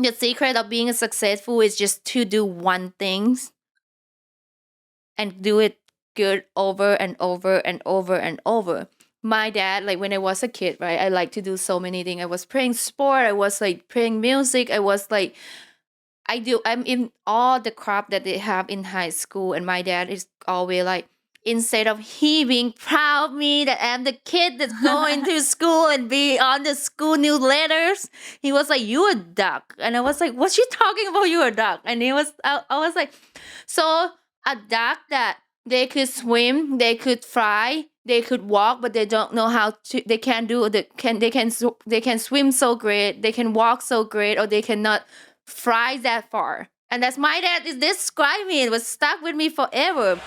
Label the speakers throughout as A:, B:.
A: the secret of being successful is just to do one thing and do it good over and over and over and over. My dad, like when I was a kid, right, I like to do so many things. I was playing sport, I was like playing music, I'm in all the crap that they have in high school, and my dad is always like, instead of he being proud of me that I'm the kid that's going to school and be on the school newsletters, he was like, "You a duck," and I was like, "What's she talking about? You a duck?" And I was like, so a duck that they could swim, they could fly, they could walk, but they don't know how to. They can't do the can they can swim so great, they can walk so great, or they cannot fly that far. And that's my dad is describing me. It was stuck with me forever.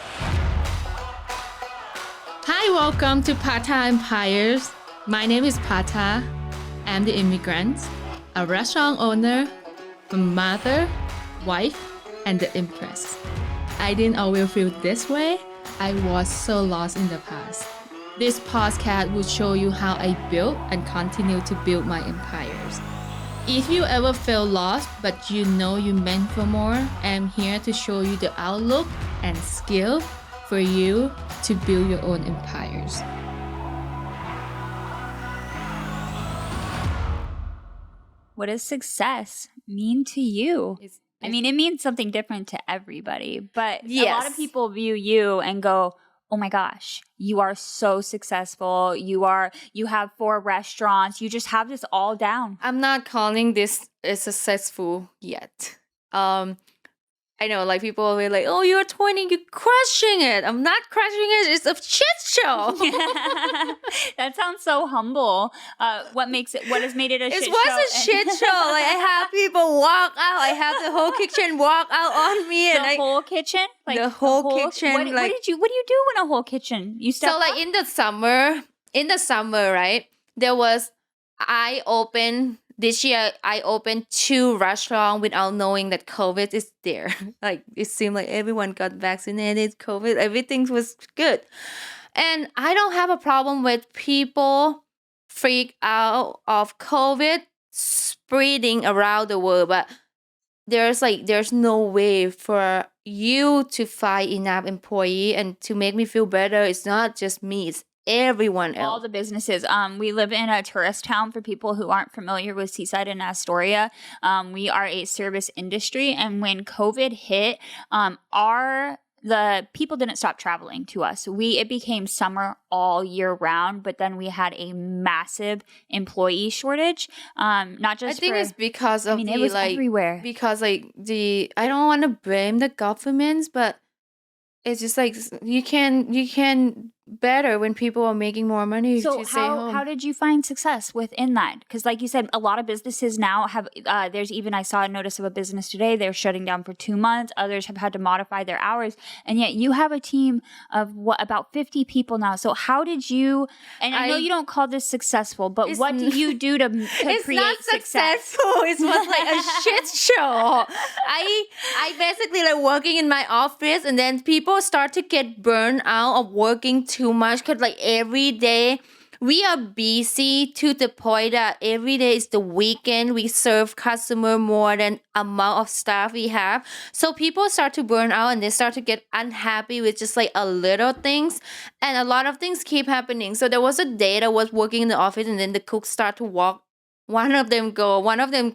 A: Hi, welcome to Patta Empires. My name is Patta. I'm the immigrant, a restaurant owner, a mother, wife, and the Empress. I didn't always feel this way. I was so lost in the past. This podcast will show you how I built and continue to build my empires. If you ever feel lost, but you know you meant for more, I'm here to show you the outlook and skill for you to build your own empires.
B: What does success mean to you? I mean, it means something different to everybody, but a lot of people view you and go, "Oh my gosh, you are so successful. You have 4 restaurants. You just have this all down."
A: I'm not calling this successful yet. I know, like people will be like, "Oh, you're 20, you're crushing it." I'm not crushing it. It's a shit show.
B: That sounds so humble. What has made it a shit show?
A: It was a shit show. Like I have people walk out. I have the whole kitchen walk out on me, and
B: the whole kitchen. Like
A: the whole kitchen.
B: What do you do in a whole kitchen? You step
A: so like in the summer, right? This year, I opened 2 restaurants without knowing that COVID is there. Like, it seemed like everyone got vaccinated, COVID, everything was good. And I don't have a problem with people freak out of COVID spreading around the world, but there's no way for you to find enough employee and to make me feel better. It's not just me, it's everyone else.
B: All the businesses. We live in a tourist town. For people who aren't familiar with Seaside and Astoria, we are a service industry, and when COVID hit, the people didn't stop traveling to us. It became summer all year round, but then we had a massive employee shortage. Not just
A: it's because of
B: it was everywhere.
A: Because I don't want to blame the governments, but it's just like you can better when people are making more money to stay home.
B: How did you find success within that? Because like you said, a lot of businesses now have, there's even, I saw a notice of a business today, they're shutting down for 2 months. Others have had to modify their hours. And yet you have a team of about 50 people now. So how did you, and I know you don't call this successful, but what do you do to
A: it's
B: create
A: not successful. It was like a shit show. I basically like working in my office, and then people start to get burned out of working too much, because like every day we are busy to the point that every day is the weekend. We serve customer more than amount of staff we have. So people start to burn out, and they start to get unhappy with just like a little things, and a lot of things keep happening. So there was a day that I was working in the office, and then the cooks start to walk. One of them go, and then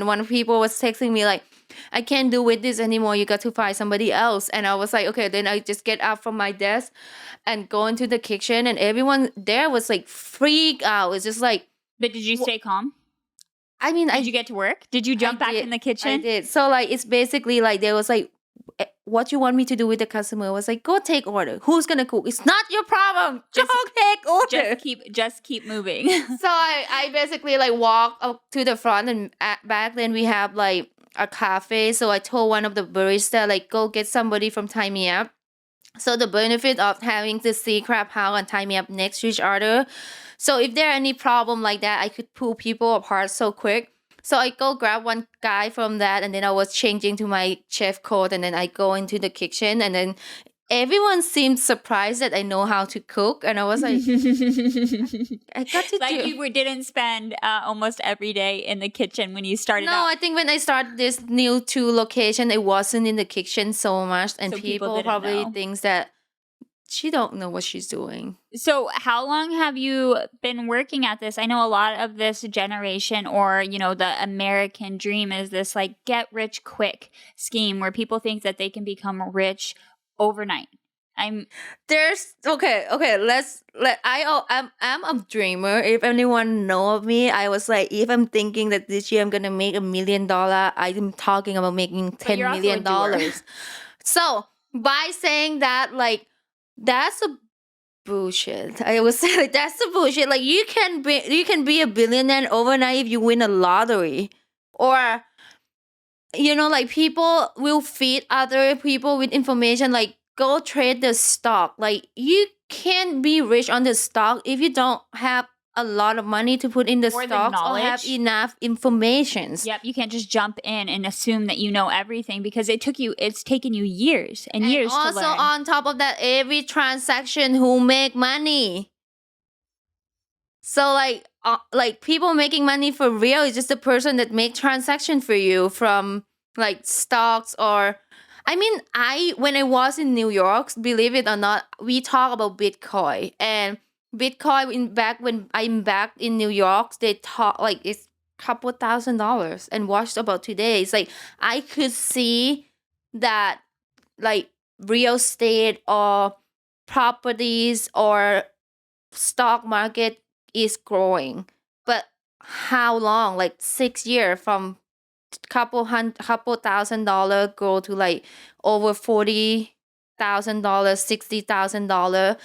A: one of the people was texting me like, "I can't do with this anymore. You got to find somebody else." And I was like, okay, then I just get up from my desk and go into the kitchen, and everyone there was like freak out. It's just like.
B: But did you stay calm?
A: I mean,
B: did you get to work? Did you jump back in the kitchen?
A: I did. So like, it's basically like, there was like, "What you want me to do with the customer?" I was like, "Go take order. Who's gonna cook? It's not your problem. Just take order.
B: Just keep moving."
A: So I basically like walk up to the front, and back then we have like a cafe. So I told one of the barista like, "Go get somebody from Tie Me Up." So the benefit of having the Sea Crab House and Tie Me Up next to each other. So if there are any problem like that, I could pull people apart so quick. So I go grab one guy from that, and then I was changing to my chef coat, and then I go into the kitchen, and then everyone seemed surprised that I know how to cook, and I was like, I got to
B: Like
A: do.
B: you didn't spend almost every day in the kitchen when you started
A: No,
B: out.
A: I think when I started this new 2 location, it wasn't in the kitchen so much, and
B: So people
A: people
B: didn't
A: probably
B: know.
A: thinks that she don't know what she's doing.
B: So how long have you been working at this? I know a lot of this generation, or the American dream is this like get rich quick scheme where people think that they can become rich overnight.
A: There's okay. I'm a dreamer. If anyone know of me, I was like, if I'm thinking that this year I'm gonna make $1 million, I'm talking about making
B: But you're
A: $10
B: also a
A: million
B: doer.
A: dollars. So by saying that, like, that's a bullshit. I would say like that's the bullshit. Like you can be a billionaire overnight if you win a lottery, or like people will feed other people with information like go trade the stock. Like you can't be rich on the stock if you don't have a lot of money to put in the
B: Or the
A: stocks or have
B: knowledge.
A: enough information.
B: Yep, you can't just jump in and assume that you know everything because it's taken you years and years
A: Also
B: to learn.
A: on top of that, every transaction who make money. So like people making money for real is just the person that make transaction for you from like stocks or I mean when I was in New York, believe it or not, we talk about Bitcoin and Bitcoin when I'm back in New York, they talk like it's couple $1,000 and watched about today. It's like I could see that like real estate or properties or stock market is growing, but how long? Like 6 years from couple $1,000 grow to like over $40,000, $60,000.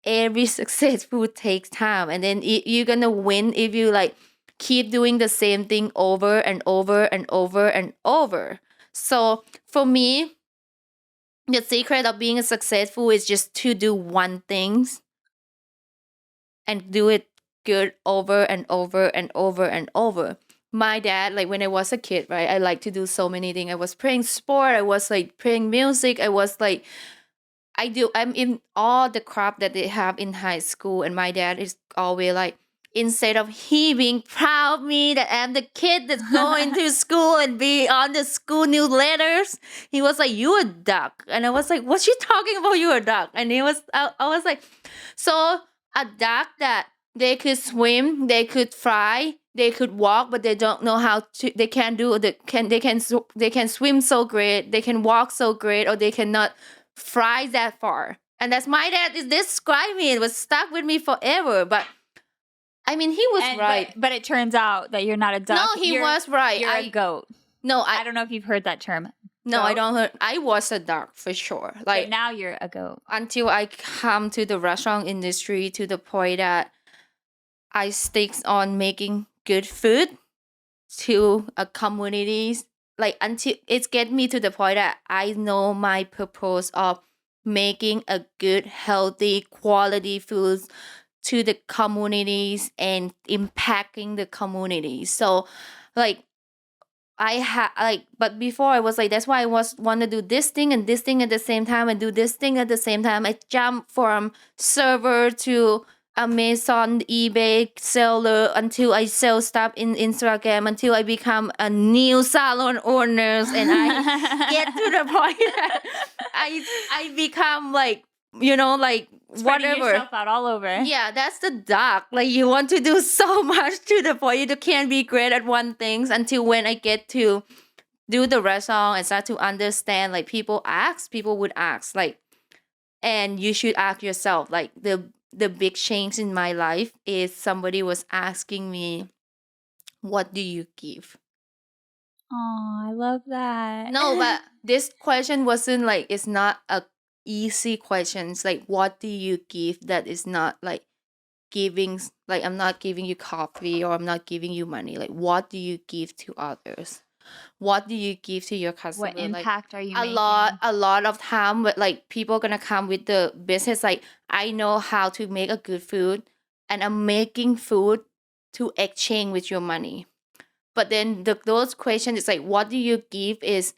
A: Every successful takes time, and then you're gonna win if you like keep doing the same thing over and over and over and over. So for me, the secret of being successful is just to do one thing and do it good over and over and over and over. My dad, like when I was a kid, right, I like to do so many things. I was playing sport, I was like playing music, I was like I'm in all the crap that they have in high school, and my dad is always like, instead of he being proud of me that I'm the kid that's going to school and be on the school newsletters, he was like, "You a duck," and I was like, "What's she talking about? You a duck?" And I was like, so a duck that they could swim, they could fly, they could walk, but they don't know how to. They can't do they can swim so great, they can walk so great, or they cannot fly that far. And that's my dad is described me. It was stuck with me forever. But I mean, he was right.
B: But it turns out that you're not a duck.
A: No, he was right.
B: You're a goat.
A: No,
B: I don't know if you've heard that term.
A: No,
B: goat.
A: I don't heard. I was a duck for sure. Like
B: but now you're a goat.
A: Until I come to the restaurant industry to the point that I sticks on making good food to a communities. Like until it's get me to the point that I know my purpose of making a good, healthy, quality foods to the communities and impacting the community. So like but before I was like, that's why I want to do this thing and this thing at the same time and do this thing at the same time. I jump from server to Amazon, eBay seller until I sell stuff in Instagram until I become a new salon owners and I get to the point that I become like like
B: spreading
A: whatever.
B: yourself out all over.
A: Yeah, that's the dark. Like you want to do so much to the point you can't be great at one thing until when I get to do the restaurant and start to understand. Like people would ask like, and you should ask yourself. Like the big change in my life is somebody was asking me, "What do you give?"
B: Oh, I love that.
A: No, but this question wasn't like it's not a easy questions like what do you give that is not like giving like I'm not giving you coffee or I'm not giving you money, like what do you give to others, what do you give to your customer,
B: what impact are you
A: a
B: making?
A: lot of time but like people gonna come with the business like I know how to make a good food and I'm making food to exchange with your money, but then those questions is like what do you give is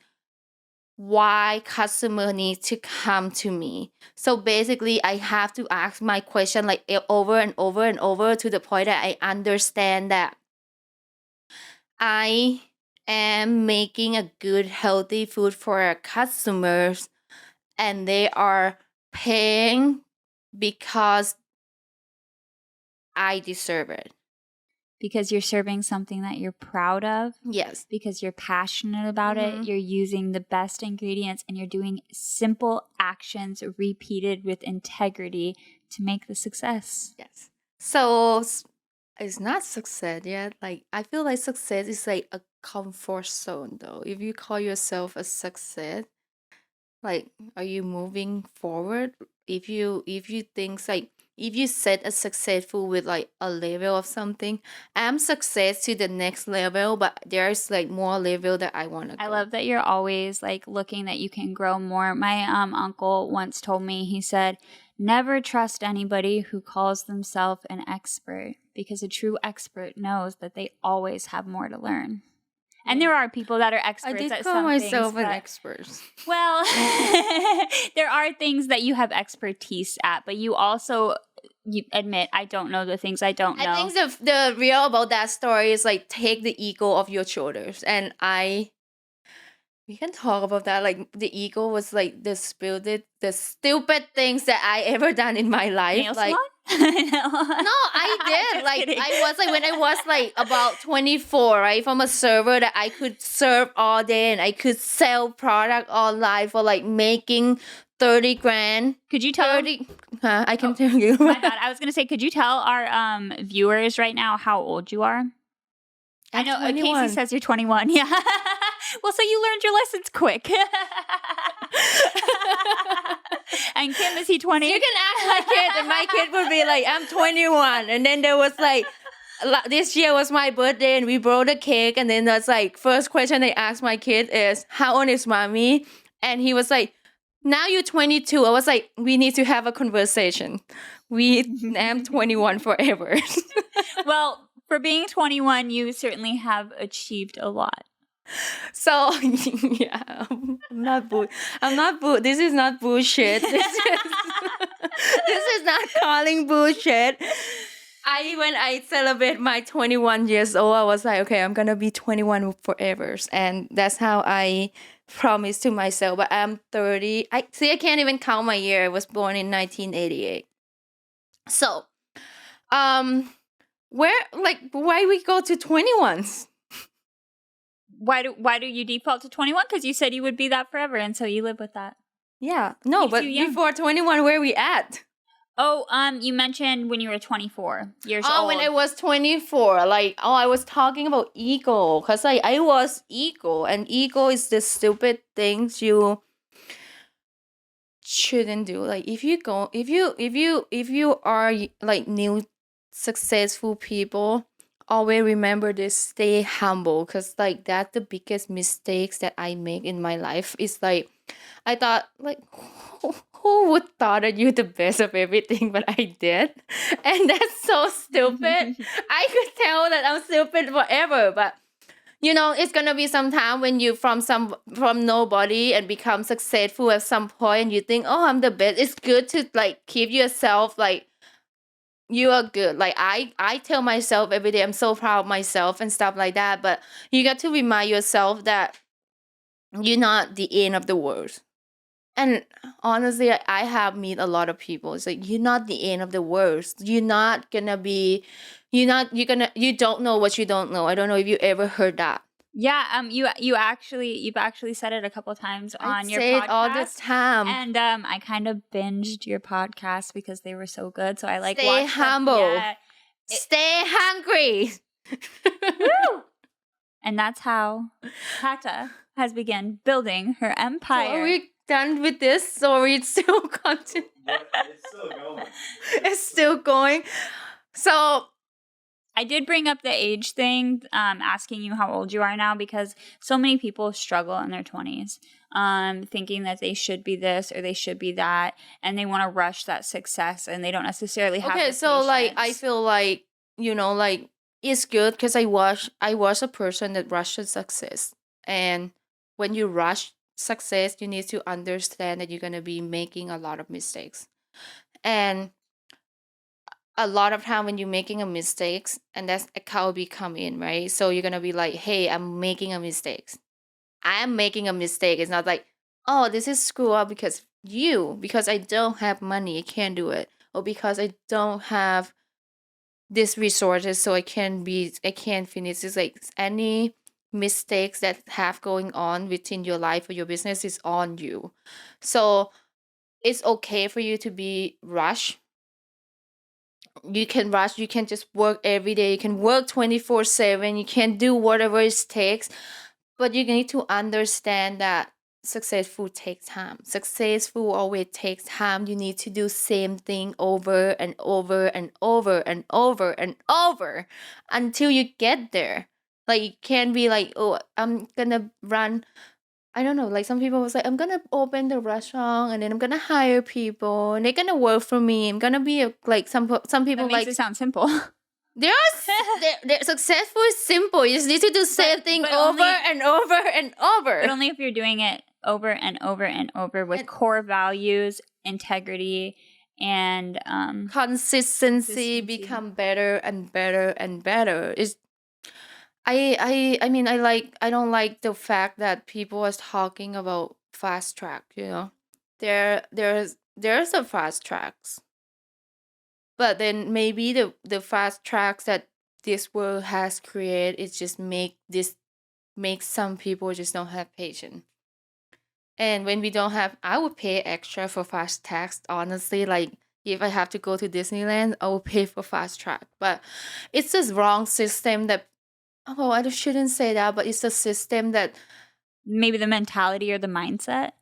A: why customer needs to come to me. So basically, I have to ask my question like over and over and over to the point that I understand that I am making a good, healthy food for our customers, and they are paying because I deserve it.
B: Because you're serving something that you're proud of.
A: Yes.
B: Because you're passionate about it. You're using the best ingredients and you're doing simple actions repeated with integrity to make the success.
A: Yes. So it's not success yet. Like I feel like success is like a comfort zone though. If you call yourself a success, like are you moving forward? If you think like if you set a successful with like a level of something, I'm success to the next level, but there's like more level that I want to go.
B: I love that you're always like looking that you can grow more. My uncle once told me, he said, never trust anybody who calls themselves an expert, because a true expert knows that they always have more to learn. And there are people that are experts
A: I did
B: at
A: call
B: some
A: myself
B: things,
A: an
B: but-
A: expert.
B: Well, there are things that you have expertise at, but you also you admit, I don't know the things I don't know.
A: I think the real about that story is like take the ego off your shoulders, and we can talk about that. Like the ego was like the stupid things that I ever done in my life.
B: Nail
A: like
B: salon?
A: no, I did.
B: Just
A: Like
B: kidding.
A: I was like when I was like about 24, right? From a server that I could serve all day and I could sell product online for like making 30 grand.
B: Could you tell
A: 30 I can tell you.
B: my bad. I was going to say, could you tell our viewers right now how old you are? I know
A: 21.
B: Casey says you're 21. Yeah. Well, so you learned your lessons quick. And Kim, is he 20?
A: You can ask my kid, and my kid would be like, I'm 21. And then there was like, this year was my birthday, and we brought a cake. And then that's like, first question they asked my kid is, how old is mommy? And he was like, now you're 22. I was like, we need to have a conversation. I'm 21 forever.
B: Well, for being 21, you certainly have achieved a lot.
A: So yeah, I'm not this is not bullshit. This is not calling bullshit. When I celebrate my 21 years old, I was like, okay, I'm gonna be 21 forever, and that's how I promised to myself. But I'm 30. I can't even count my year. I was born in 1988. So, why we go to 21s?
B: Why do you default to 21? Because you said you would be that forever, and so you live with that.
A: Yeah, no,
B: Keeps
A: but
B: you young.
A: before 21, where we at?
B: Oh, you mentioned when you were 24 years old.
A: Oh, when I was 24, like, I was talking about ego, because like I was ego, and ego is the stupid things you shouldn't do. Like if you are like new successful people, always remember this, stay humble, because like that's the biggest mistakes that I make in my life. Is like I thought like who would thought that you're the best of everything, but I did, and that's so stupid. I could tell that I'm stupid forever, but it's gonna be some time when you from nobody and become successful at some point, and you think, oh, I'm the best. It's good to like keep yourself like you are good. Like I tell myself every day I'm so proud of myself and stuff like that, but you got to remind yourself that you're not the end of the world. And honestly, I have met a lot of people. It's like, you're not the end of the world. You don't know what you don't know. I don't know if you ever heard that.
B: Yeah, you've actually said it a couple times on your
A: say
B: podcast
A: it all the time.
B: and I kind of binged your podcast because they were so good. So I like
A: Stay
B: watched them.
A: humble.
B: Yeah.
A: Stay hungry.
B: Woo! And that's how Patta has begun building her
A: So
B: empire.
A: are we done with this, or we still continue?
C: It's still going.
A: It's still going. So
B: I did bring up the age thing, asking you how old you are now, because so many people struggle in their 20s, thinking that they should be this or they should be that, and they want to rush that success, and they don't necessarily have
A: okay,
B: the
A: so like I
B: patience.
A: feel like like it's good because I was a person that rushes success, and when you rush success, you need to understand that you're going to be making a lot of mistakes. And a lot of time when you're making a mistakes, and that's accountability come in, right? So you're going to be like, hey, I'm making a mistake. I'm making a mistake. It's not like, oh, this is screw up because I don't have money, I can't do it. Or because I don't have this resources, so I can't finish. It's like any mistakes that have going on within your life or your business is on you. So it's okay for you to be rushed. You can rush, you can just work every day, you can work 24/7, you can do whatever it takes, but you need to understand that successful takes time. Successful always takes time. You need to do same thing over and over and over and over and over until you get there. Like you can't be like, oh, I'm gonna run. I don't know. Like some people was like, I'm gonna open the restaurant and then I'm gonna hire people and they're gonna work for me. I'm gonna be like some people
B: That makes
A: like
B: it sound simple.
A: they're successful is simple. You just need to do same thing
B: but
A: over
B: only-
A: and over and over.
B: But only if you're doing it over and over and over with core values, integrity, and
A: Consistency become better and better and better. Is I mean I don't like the fact that people are talking about fast track, you know. There's a fast tracks. But then maybe the fast tracks that this world has created is just make some people just don't have patience. And when we don't have, I would pay extra for fast tracks. Honestly, like if I have to go to Disneyland, I will pay for fast track. But it's this wrong system that. Oh, I shouldn't say that, but it's a system that
B: maybe the mentality or the mindset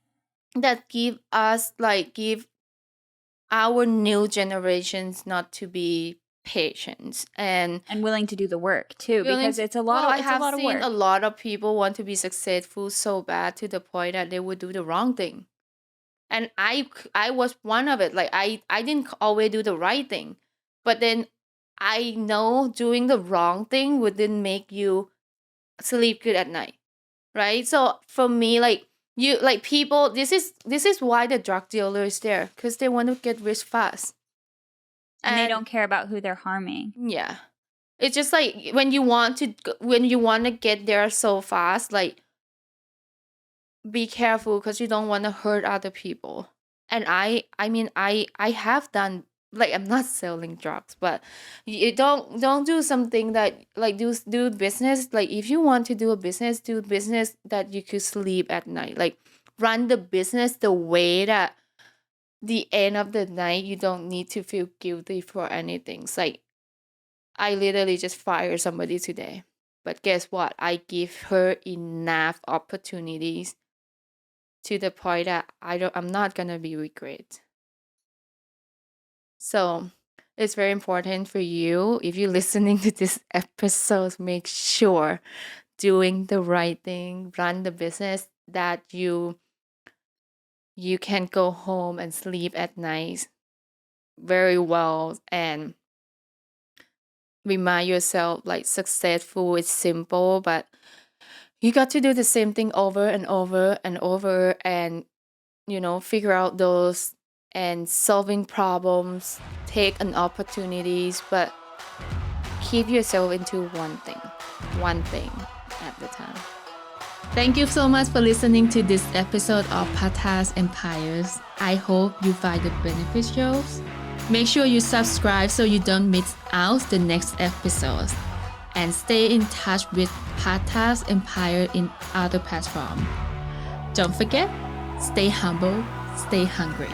A: give our new generations not to be patient and
B: willing to do the work too, because it's a lot.
A: Well,
B: it's a lot of work.
A: I have seen a lot of people want to be successful so bad to the point that they would do the wrong thing, and I was one of it. Like I didn't always do the right thing, but then I know doing the wrong thing wouldn't make you sleep good at night, right? So for me, like you, like people, this is why the drug dealer is there, because they want to get rich fast,
B: and they don't care about who they're harming.
A: Yeah, it's just like when you want to get there so fast, like be careful because you don't want to hurt other people. And I mean I have done, like I'm not selling drugs, but you don't do something that like do business. Like if you want to do a business, do business that you could sleep at night. Like run the business the way that the end of the night you don't need to feel guilty for anything. It's like I literally just fired somebody today, but guess what? I give her enough opportunities to the point that I'm not gonna be regret. So it's very important for you, if you're listening to this episode, make sure doing the right thing, run the business that you can go home and sleep at night very well, and remind yourself like successful is simple, but you got to do the same thing over and over and over, and figure out those and solving problems, take an opportunities, but keep yourself into one thing at the time. Thank you so much for listening to this episode of Patta's Empires. I hope you find it beneficial. Make sure you subscribe so you don't miss out the next episodes, and stay in touch with Patta's Empire in other platforms. Don't forget, stay humble, stay hungry.